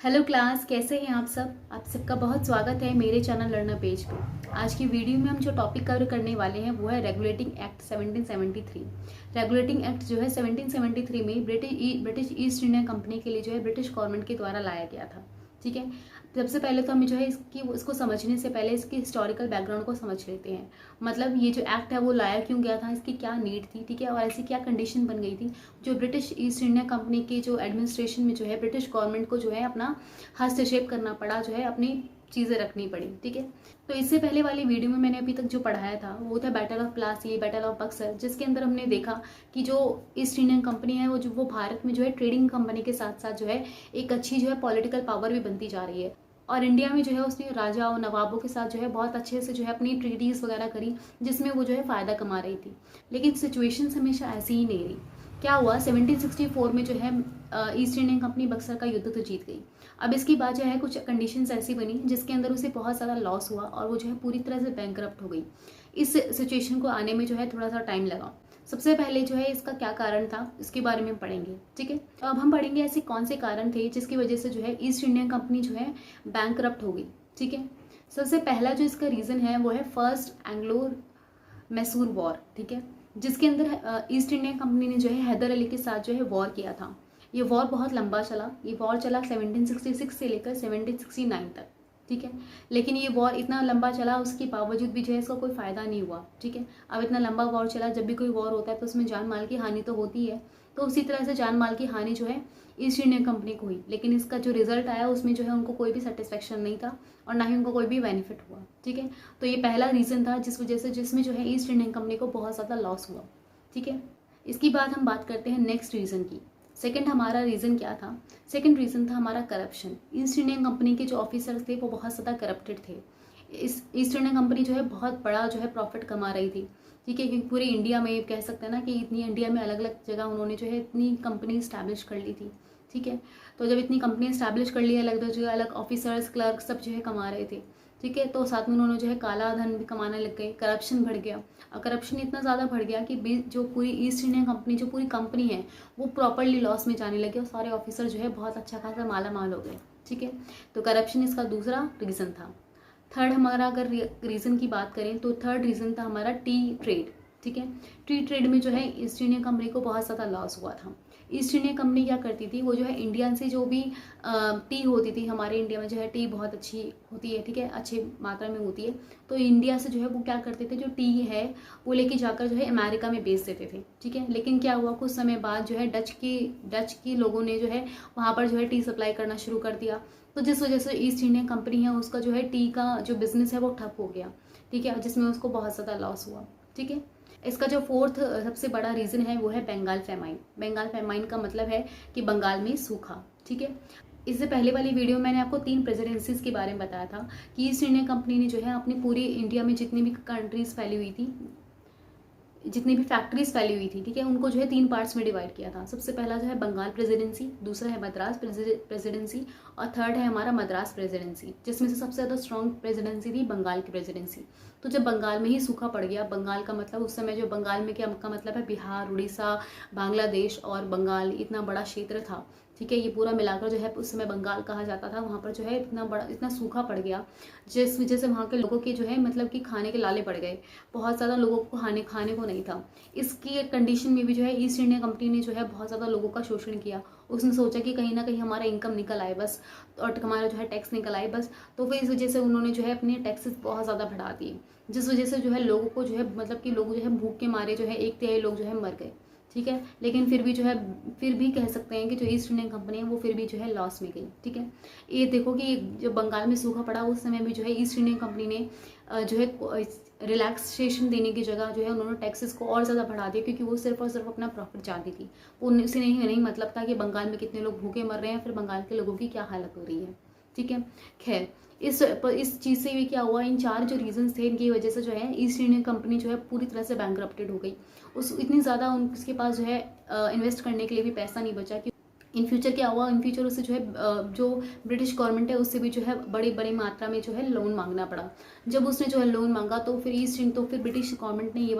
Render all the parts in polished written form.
Hello class, कैसे हैं आप सब। आप सबका बहुत स्वागत है मेरे चैनल लर्नर पेज पे। आज की वीडियो में हम जो टॉपिक कवर करने वाले हैं वो है रेगुलेटिंग एक्ट 1773। रेगुलेटिंग एक्ट जो है 1773 में ब्रिटिश ईस्ट इंडिया कंपनी के लिए जो है ब्रिटिश गवर्नमेंट के द्वारा लाया गया था। ठीक है, सबसे पहले तो हमें जो है इसको समझने से पहले इसकी हिस्टोरिकल बैकग्राउंड को समझ लेते हैं। मतलब ये जो एक्ट है वो लाया क्यों गया था, इसकी क्या नीड थी, ठीक है, और ऐसी क्या कंडीशन बन गई थी जो ब्रिटिश ईस्ट इंडिया कंपनी के जो एडमिनिस्ट्रेशन में जो है ब्रिटिश गवर्नमेंट को जो है अपना हस्तक्षेप करना पड़ा, जो है अपनी चीज़ें रखनी पड़ी। ठीक है, तो इससे पहले वाली वीडियो में मैंने अभी तक जो पढ़ाया था वो था battle of Plassey, battle of Buxar, जिसके अंदर हमने देखा कि जो ईस्ट इंडियन कंपनी है वो भारत में जो है ट्रेडिंग कंपनी के साथ साथ जो है एक अच्छी जो है पॉलिटिकल पावर भी बनती जा रही है। और इंडिया में जो है उसने राजा और नवाबों के साथ जो है बहुत अच्छे से जो है अपनी ट्रीटीज वगैरह करी, जिसमें वो जो है फ़ायदा कमा रही थी। लेकिन सिचुएशन हमेशा ऐसी ही नहीं रही। क्या हुआ, 1764 में जो है ईस्ट इंडियन कंपनी बक्सर का युद्ध तो जीत गई। अब इसके बाद जो है कुछ कंडीशंस ऐसी बनी जिसके अंदर उसे बहुत ज़्यादा लॉस हुआ और वो जो है पूरी तरह से बैंकरप्ट हो गई। इस सिचुएशन को आने में जो है थोड़ा सा टाइम लगा। सबसे पहले जो है इसका क्या कारण था इसके बारे में पढ़ेंगे। ठीक है, तो अब हम पढ़ेंगे ऐसे कौन से कारण थे जिसकी वजह से जो है ईस्ट इंडियन कंपनी जो है बैंकरप्ट हो गई। ठीक है, सबसे पहला जो इसका रीज़न है वो है फर्स्ट एंग्लो मैसूर वॉर। ठीक है, जिसके अंदर ईस्ट इंडिया कंपनी ने जो है हैदर अली के साथ जो है वॉर किया था। ये वॉर बहुत लंबा चला। ये वॉर चला 1766 से लेकर 1769 तक। ठीक है, लेकिन ये वॉर इतना लंबा चला उसके बावजूद भी जो है इसका कोई फ़ायदा नहीं हुआ। ठीक है, अब इतना लंबा वॉर चला, जब भी कोई वॉर होता है तो उसमें जान माल की हानि तो होती है। तो उसी तरह से जान माल की हानि जो है ईस्ट इंडिया कंपनी को हुई, लेकिन इसका जो रिजल्ट आया उसमें जो है उनको कोई भी सेटिस्फेक्शन नहीं था और ना ही उनको कोई भी बेनिफिट हुआ। ठीक है, तो ये पहला रीज़न था जिस वजह से जिसमें जो है ईस्ट इंडियन कंपनी को बहुत ज़्यादा लॉस हुआ। ठीक है, इसकी बाद हम बात करते हैं नेक्स्ट रीज़न की। सेकंड हमारा रीज़न क्या था? सेकंड रीज़न था हमारा करप्शन। ईस्ट इंडियन कंपनी के जो ऑफिसर्स थे वो बहुत ज़्यादा करप्टेड थे। इस ईस्ट इंडियन कंपनी जो है बहुत बड़ा जो है प्रॉफिट कमा रही थी। ठीक है, क्योंकि पूरे इंडिया में कह सकते हैं ना कि इतनी इंडिया में अलग अलग जगह उन्होंने जो है इतनी कंपनी इस्टेब्लिश कर ली थी। ठीक है, तो जब इतनी कंपनी इस्टेब्लिश कर ली, अलग अलग जगह अलग ऑफिसर्स क्लर्क सब जो है कमा रहे थे। ठीक है, तो साथ में उन्होंने जो है काला धन भी कमाने लग गए, करप्शन बढ़ गया। और करप्शन इतना ज़्यादा बढ़ गया कि जो पूरी ईस्ट इंडियन कंपनी जो पूरी कंपनी है वो प्रॉपरली लॉस में जाने लगे और सारे ऑफिसर जो है बहुत अच्छा खासा माला माल हो गए। ठीक है, तो करप्शन इसका दूसरा रीज़न था। थर्ड हमारा अगर रीज़न की बात करें तो थर्ड रीज़न था हमारा टी ट्रेड। ठीक है, टी ट्रेड में जो है ईस्ट इंडिया कंपनी को बहुत ज़्यादा लॉस हुआ था। ईस्ट इंडिया कंपनी क्या करती थी, वो जो है इंडिया से जो भी टी होती थी, हमारे इंडिया में जो है टी बहुत अच्छी होती है। ठीक है, अच्छी मात्रा में होती है, तो इंडिया से जो है वो क्या करते थे, जो टी है वो लेके जाकर जो है अमेरिका में बेच देते थे। ठीक है, लेकिन क्या हुआ, कुछ समय बाद जो है डच की लोगों ने जो है वहाँ पर जो है टी सप्लाई करना शुरू कर दिया। तो जिस वजह से ईस्ट इंडिया कंपनी है उसका जो है टी का जो बिजनेस है वो ठप हो गया। ठीक है, जिसमें उसको बहुत ज़्यादा लॉस हुआ। ठीक है, इसका जो फोर्थ सबसे बड़ा रीज़न है वो है बंगाल फेमाइन। बंगाल फेमाइन का मतलब है कि बंगाल में सूखा। ठीक है, इससे पहले वाली वीडियो में मैंने आपको 3 प्रेसिडेंसीज के बारे में बताया था कि ईस्ट इंडिया कंपनी ने जो है अपनी पूरी इंडिया में जितनी भी कंट्रीज फैली हुई थी, जितनी भी फैक्ट्रीज फैली हुई थी, ठीक है, उनको जो है 3 पार्ट्स में डिवाइड किया था। सबसे पहला जो है बंगाल प्रेसिडेंसी, दूसरा है मद्रास प्रेसिडेंसी और थर्ड है हमारा मद्रास प्रेसिडेंसी, जिसमें से सबसे ज़्यादा स्ट्रॉन्ग प्रेसिडेंसी थी बंगाल की प्रेसिडेंसी। तो जब बंगाल में ही सूखा पड़ गया, बंगाल का मतलब उस समय जो बंगाल में क्या का मतलब है, बिहार, उड़ीसा, बांग्लादेश और बंगाल, इतना बड़ा क्षेत्र था। ठीक है, ये पूरा मिलाकर जो है उस समय बंगाल कहा जाता था। वहाँ पर जो है इतना सूखा पड़ गया जिस वजह से वहाँ के लोगों के जो है मतलब कि खाने के लाले पड़ गए। बहुत ज़्यादा लोगों को खाने को नहीं था। इसकी कंडीशन में भी जो है ईस्ट इंडिया कंपनी ने जो है बहुत ज़्यादा लोगों का शोषण किया। उसने सोचा कि कहीं ना कहीं हमारा इनकम निकल आए बस, और हमारा जो है टैक्स निकल आए बस। तो फिर इस वजह से उन्होंने जो है अपने टैक्सेस बहुत ज़्यादा बढ़ा दिए, जिस वजह से जो है लोगों को जो है मतलब कि लोग जो है भूख के मारे जो है 1/3 लोग जो है मर गए। ठीक है, लेकिन फिर भी जो है फिर भी कह सकते हैं कि जो ईस्ट इंडियन कंपनी है वो फिर भी जो है लॉस में गई। ठीक है, ये देखो कि जब बंगाल में सूखा पड़ा उस समय भी जो है ईस्ट इंडियन कंपनी ने जो है रिलैक्सेशन देने की जगह जो है उन्होंने टैक्सेस को और ज़्यादा बढ़ा दिया, क्योंकि वो सिर्फ और सिर्फ अपना प्रॉफिट चाहती थी। उसे नहीं मतलब था कि बंगाल में कितने लोग भूखे मर रहे हैं, फिर बंगाल के लोगों की क्या हालत हो रही है। ठीक है, खैर इस चीज़ से भी क्या हुआ, इन 4 जो रीजंस थे इनकी वजह से जो है ईस्ट इंडियन कंपनी जो है पूरी तरह से बैंकरप्टेड हो गई। उस इतनी ज़्यादा उसके पास जो है इन्वेस्ट करने के लिए भी पैसा नहीं बचा कि इन फ्यूचर क्या हुआ, इन फ्यूचर उसे जो है जो ब्रिटिश गवर्नमेंट है उससे भी जो है बड़ी बड़ी मात्रा में जो है लोन मांगना पड़ा। जब उसने जो है लोन मांगा तो फिर ब्रिटिश गवर्नमेंट ने ये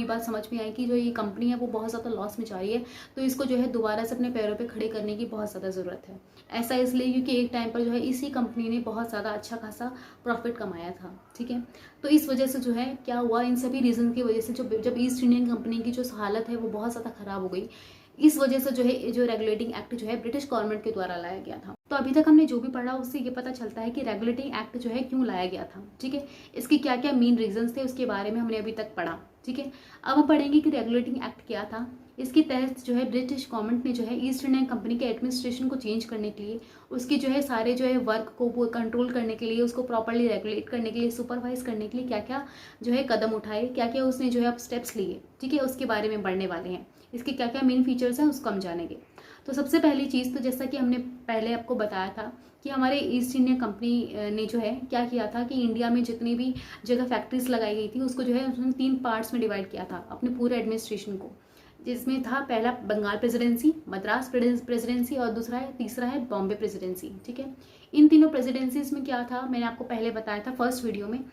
बात समझ में आई कि जो ये कंपनी है वो बहुत ज़्यादा लॉस में जा रही है, तो इसको जो है दोबारा से अपने पैरों पे खड़े करने की बहुत ज़्यादा ज़रूरत है। ऐसा इसलिए क्योंकि एक टाइम पर जो है इसी कंपनी ने बहुत ज़्यादा अच्छा खासा प्रॉफिट कमाया था, ठीक है। तो इस वजह से जो है क्या हुआ, इन सभी रीज़न की वजह से जब ईस्ट इंडियन कंपनी की जो हालत है वो बहुत ज़्यादा ख़राब हो गई, इस वजह से जो है जो रेगुलेटिंग एक्ट जो है ब्रिटिश गवर्नमेंट के द्वारा लाया गया था। तो अभी तक हमने जो भी पढ़ा उससे ये पता चलता है कि रेगुलेटिंग एक्ट जो है क्यों लाया गया था, ठीक है। इसके क्या क्या मेन रीजंस थे उसके बारे में हमने अभी तक पढ़ा, ठीक है। अब हम पढ़ेंगे कि रेगुलेटिंग एक्ट क्या था। इसके तहत जो है ब्रिटिश गवर्नमेंट ने जो है ईस्ट इंडियन कंपनी के एडमिनिस्ट्रेशन को चेंज करने के लिए, उसके जो है सारे जो है वर्क को कंट्रोल करने के लिए, उसको प्रॉपरली रेगुलेट करने के लिए, सुपरवाइज करने के लिए क्या क्या जो है कदम उठाए, क्या क्या उसने जो है अब स्टेप्स लिए, ठीक है, उसके बारे में पढ़ने वाले हैं। इसके क्या क्या मेन फीचर्स हैं उसको हम जानेंगे। तो सबसे पहली चीज़ तो जैसा कि हमने पहले आपको बताया था कि हमारे ईस्ट इंडियन कंपनी ने जो है क्या किया था कि इंडिया में जितनी भी जगह फैक्ट्रीज लगाई गई थी उसको जो है उसने 3 पार्ट्स में डिवाइड किया था अपने पूरे एडमिनिस्ट्रेशन को, जिसमें था पहला बंगाल प्रेसिडेंसी, मद्रास प्रेसिडेंसी और तीसरा है बॉम्बे प्रेसिडेंसी, ठीक है। इन तीनों प्रेसिडेंसीज में क्या था, मैंने आपको पहले बताया था फर्स्ट वीडियो में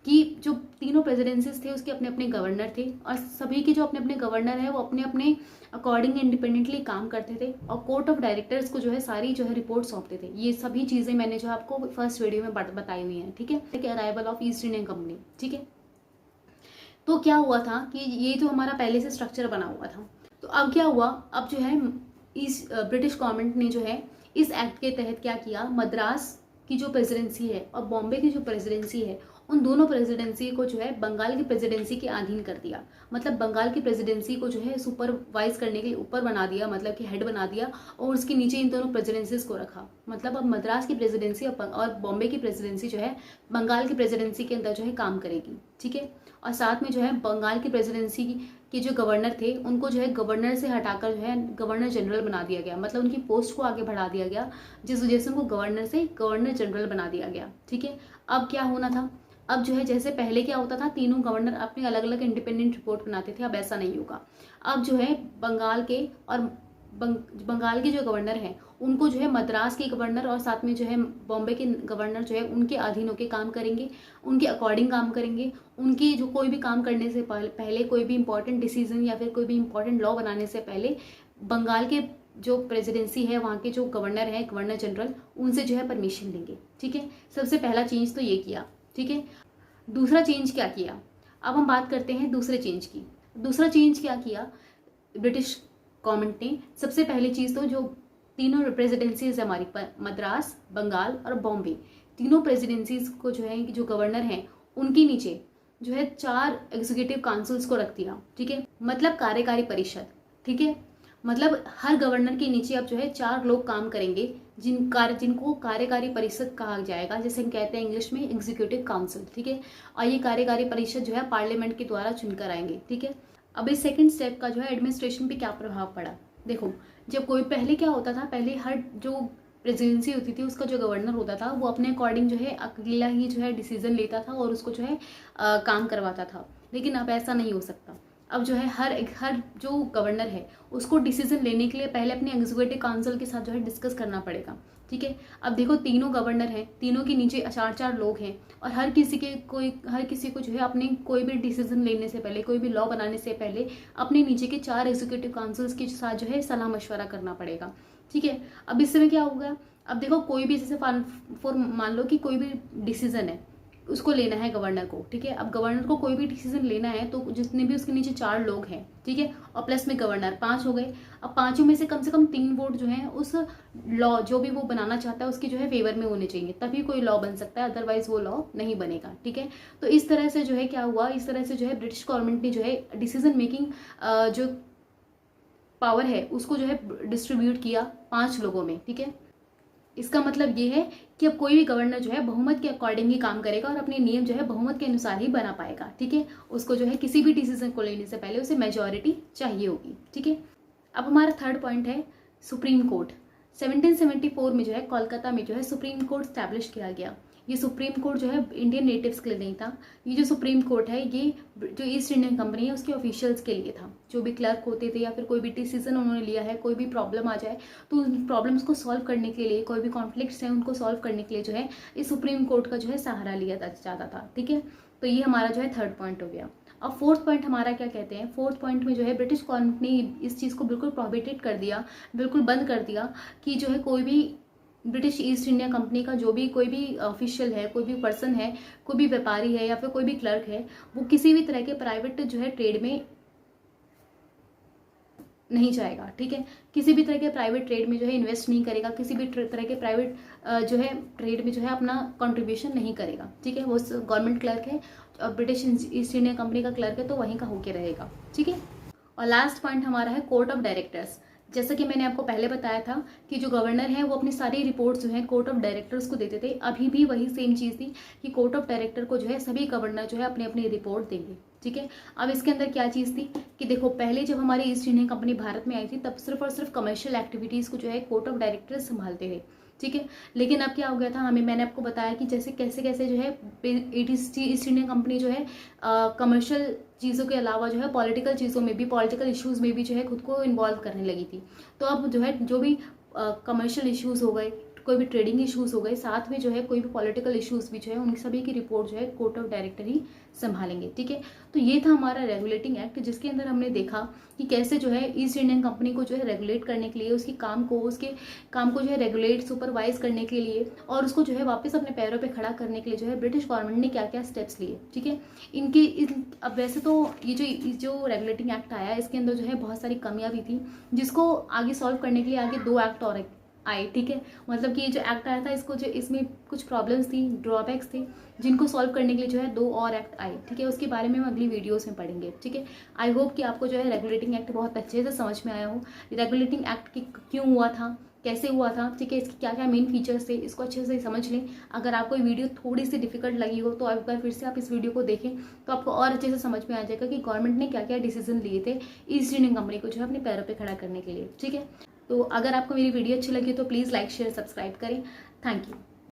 कि जो तीनों प्रेसिडेंसीज थे उसके अपने अपने गवर्नर थे और सभी के जो अपने अपने गवर्नर है वो अपने अपने अकॉर्डिंग इंडिपेंडेंटली काम करते थे और कोर्ट ऑफ डायरेक्टर्स को जो है सारी जो है रिपोर्ट सौंपते थे। ये सभी चीज़ें मैंने जो आपको फर्स्ट वीडियो में बताई हुई हैं, ठीक है। Arrival of east Indian company, ठीक है। तो क्या हुआ था कि ये जो हमारा पहले से स्ट्रक्चर बना हुआ था, तो अब क्या हुआ, अब जो है इस ब्रिटिश गवर्नमेंट ने जो है इस एक्ट के तहत क्या किया, मद्रास की जो प्रेसिडेंसी है और बॉम्बे की जो प्रेसिडेंसी है उन दोनों प्रेसिडेंसी को जो है बंगाल की प्रेसिडेंसी के अधीन कर दिया। मतलब बंगाल की प्रेसिडेंसी को जो है सुपरवाइज करने के लिए ऊपर बना दिया, मतलब कि हेड बना दिया और उसके नीचे इन दोनों प्रेसिडेंसीज को रखा। मतलब अब मद्रास की प्रेसिडेंसी और बॉम्बे की प्रेसिडेंसी जो है बंगाल की प्रेसिडेंसी के अंदर जो है काम करेगी, ठीक है। और साथ में जो है बंगाल की प्रेसिडेंसी के जो गवर्नर थे उनको जो है गवर्नर से हटाकर जो है गवर्नर जनरल बना दिया गया, मतलब उनकी पोस्ट को आगे बढ़ा दिया गया, जिस वजह से उनको गवर्नर से गवर्नर जनरल बना दिया गया, ठीक है। अब क्या होना था, अब जो है जैसे पहले क्या होता था तीनों गवर्नर अपने अलग अलग इंडिपेंडेंट रिपोर्ट बनाते थे, अब ऐसा नहीं होगा। अब जो है बंगाल के और बंगाल के जो गवर्नर हैं उनको जो है मद्रास के गवर्नर और साथ में जो है बॉम्बे के गवर्नर जो है उनके अधीन होकर काम करेंगे, उनके अकॉर्डिंग काम करेंगे। उनकी जो कोई भी काम करने से पहले कोई भी इंपॉर्टेंट डिसीजन या फिर कोई भी इंपॉर्टेंट लॉ बनाने से पहले बंगाल के जो प्रेसिडेंसी है वहाँ के जो गवर्नर हैं, गवर्नर जनरल, उनसे जो है परमिशन लेंगे, ठीक है। सबसे पहला चेंज तो ये किया, ठीक है। दूसरा चेंज क्या किया, अब हम बात करते हैं दूसरे चेंज की। दूसरा चेंज क्या किया ब्रिटिश गवर्नमेंट ने, सबसे पहली चीज़ तो जो तीनों प्रेसिडेंसीज हमारी मद्रास, बंगाल और बॉम्बे, तीनों प्रेसिडेंसीज को जो है जो गवर्नर हैं उनके नीचे जो है 4 एग्जीक्यूटिव काउंसिल्स को रख दिया, ठीक है। मतलब कार्यकारी परिषद, ठीक है। मतलब हर गवर्नर के नीचे अब जो है 4 लोग काम करेंगे जिनको कार्यकारी परिषद कहा जाएगा, जैसे हम कहते हैं इंग्लिश में एग्जीक्यूटिव काउंसिल, ठीक है। और ये कार्यकारी परिषद जो है पार्लियामेंट के द्वारा चुनकर आएंगे, ठीक है। अब इस सेकंड स्टेप का जो है एडमिनिस्ट्रेशन पे क्या प्रभाव पड़ा, देखो जब कोई पहले क्या होता था, पहले हर जो प्रेसिडेंसी होती थी उसका जो गवर्नर होता था वो अपने अकॉर्डिंग जो है अकेला ही जो है डिसीजन लेता था और उसको जो है काम करवाता था। लेकिन अब ऐसा नहीं हो सकता। अब जो है हर जो गवर्नर है उसको डिसीजन लेने के लिए पहले अपने एग्जीक्यूटिव काउंसिल के साथ जो है डिस्कस करना पड़ेगा, ठीक है। अब देखो तीनों गवर्नर हैं, तीनों के नीचे 4 लोग हैं और हर किसी को जो है अपने कोई भी डिसीजन लेने से पहले, कोई भी लॉ बनाने से पहले अपने नीचे के 4 एग्जीक्यूटिव काउंसिल्स के साथ जो है सलाह मशवरा करना पड़ेगा, ठीक है। अब इस समय क्या होगा, अब देखो कोई भी जैसे मान लो कि कोई भी डिसीजन है उसको लेना है गवर्नर को, ठीक है। अब गवर्नर को कोई भी डिसीजन लेना है तो जितने भी उसके नीचे 4 लोग हैं, ठीक है, और प्लस में गवर्नर 5 हो गए। अब 5 में से कम 3 वोट जो है उस लॉ जो भी वो बनाना चाहता है उसके जो है फेवर में होने चाहिए, तभी कोई लॉ बन सकता है, अदरवाइज वो लॉ नहीं बनेगा, ठीक है। तो इस तरह से जो है क्या हुआ, इस तरह से जो है ब्रिटिश गवर्नमेंट ने जो है डिसीजन मेकिंग जो पावर है उसको जो है डिस्ट्रीब्यूट किया 5 लोगों में, ठीक है। इसका मतलब ये है कि अब कोई भी गवर्नर जो है बहुमत के अकॉर्डिंग ही काम करेगा और अपने नियम जो है बहुमत के अनुसार ही बना पाएगा, ठीक है। उसको जो है किसी भी डिसीजन को लेने से पहले उसे मेजॉरिटी चाहिए होगी, ठीक है। अब हमारा थर्ड पॉइंट है सुप्रीम कोर्ट। 1774 में जो है कोलकाता में जो है सुप्रीम कोर्ट स्टैब्लिश किया गया। ये सुप्रीम कोर्ट जो है इंडियन नेटिव्स के लिए नहीं था। ये जो सुप्रीम कोर्ट है ये जो ईस्ट इंडियन कंपनी है उसके ऑफिशियल्स के लिए था। जो भी क्लर्क होते थे या फिर कोई भी डिसीजन उन्होंने लिया है, कोई भी प्रॉब्लम आ जाए तो उन प्रॉब्लम्स को सॉल्व करने के लिए, कोई भी कॉन्फ्लिक्ट्स हैं उनको सॉल्व करने के लिए जो है इस सुप्रीम कोर्ट का जो है सहारा लिया जाता था। ठीक है, तो ये हमारा जो है थर्ड पॉइंट हो गया। अब फोर्थ पॉइंट हमारा क्या कहते हैं, फोर्थ पॉइंट में जो है ब्रिटिश गवर्नमेंट ने इस चीज़ को बिल्कुल प्रोहिबिटेड कर दिया, बिल्कुल बंद कर दिया कि जो है कोई भी ब्रिटिश ईस्ट इंडिया कंपनी का जो भी कोई भी ऑफिशियल है, कोई भी पर्सन है, कोई भी व्यापारी है या फिर कोई भी क्लर्क है, वो किसी भी तरह के प्राइवेट जो है ट्रेड में नहीं जाएगा। ठीक है, किसी भी तरह के प्राइवेट ट्रेड में जो है इन्वेस्ट नहीं करेगा, किसी भी तरह के प्राइवेट जो है ट्रेड में जो है अपना कंट्रीब्यूशन नहीं करेगा। ठीक है, वो गवर्नमेंट क्लर्क है, ब्रिटिश ईस्ट इंडिया कंपनी का क्लर्क है तो वहीं का होके रहेगा। ठीक है, और लास्ट पॉइंट हमारा है कोर्ट ऑफ डायरेक्टर्स। जैसा कि मैंने आपको पहले बताया था कि जो गवर्नर है वो अपनी सारी रिपोर्ट्स जो है कोर्ट ऑफ डायरेक्टर्स को देते थे। अभी भी वही सेम चीज़ थी कि कोर्ट ऑफ डायरेक्टर को जो है सभी गवर्नर जो है अपनी अपनी रिपोर्ट देंगे। ठीक है, अब इसके अंदर क्या चीज़ थी कि देखो, पहले जब हमारी ईस्ट इंडियन कंपनी भारत में आई थी तब सिर्फ और सिर्फ कमर्शियल एक्टिविटीज़ को जो है कोर्ट ऑफ डायरेक्टर्स संभालते थे। ठीक है, लेकिन अब क्या हो गया था, मैंने आपको बताया कि जैसे कैसे कैसे जो है ईस्ट इंडियन कंपनी जो है कमर्शियल चीज़ों के अलावा जो है पॉलिटिकल चीज़ों में भी, पॉलिटिकल इश्यूज़ में भी जो है खुद को इन्वॉल्व करने लगी थी। तो अब जो है जो भी कमर्शियल इश्यूज़ हो गए, कोई भी ट्रेडिंग इश्यूज़ हो गए, साथ में जो है कोई भी पॉलिटिकल इश्यूज़ भी जो है उन सभी की रिपोर्ट जो है कोर्ट ऑफ डायरेक्टर ही संभालेंगे। ठीक है, तो ये था हमारा रेगुलेटिंग एक्ट, जिसके अंदर हमने देखा कि कैसे जो है ईस्ट इंडियन कंपनी को जो है रेगुलेट करने के लिए, उसके काम को जो है रेगुलेट सुपरवाइज करने के लिए और उसको जो है वापस अपने पैरों पे खड़ा करने के लिए जो है ब्रिटिश गवर्नमेंट ने क्या क्या स्टेप्स लिए। ठीक है, अब वैसे तो ये जो रेगुलेटिंग एक्ट आया इसके अंदर जो है बहुत सारी कमियां भी थी, जिसको आगे सॉल्व करने के लिए आगे 2 एक्ट और आए। ठीक है, मतलब कि जो एक्ट आया था इसमें कुछ प्रॉब्लम्स थी, ड्रॉबैक्स थे, जिनको सॉल्व करने के लिए जो है 2 और एक्ट आए। ठीक है, उसके बारे में हम अगली वीडियोस में पढ़ेंगे। ठीक है, आई होप कि आपको जो है रेगुलेटिंग एक्ट बहुत अच्छे से समझ में आया हो, रेगुलेटिंग एक्ट क्यों हुआ था, कैसे हुआ था। ठीक है, इसके क्या क्या मेन फीचर्स थे, इसको अच्छे से समझ लें। अगर आपको वीडियो थोड़ी सी डिफिकल्ट लगी हो तो एक बार फिर से आप इस वीडियो को देखें तो आपको और अच्छे से समझ में आ जाएगा कि गवर्नमेंट ने क्या क्या डिसीजन लिए थे ईस्ट इंडियन कंपनी को जो है अपने पैरों पर खड़ा करने के लिए। ठीक है, तो अगर आपको मेरी वीडियो अच्छी लगी तो प्लीज़ लाइक शेयर सब्सक्राइब करें। Thank you.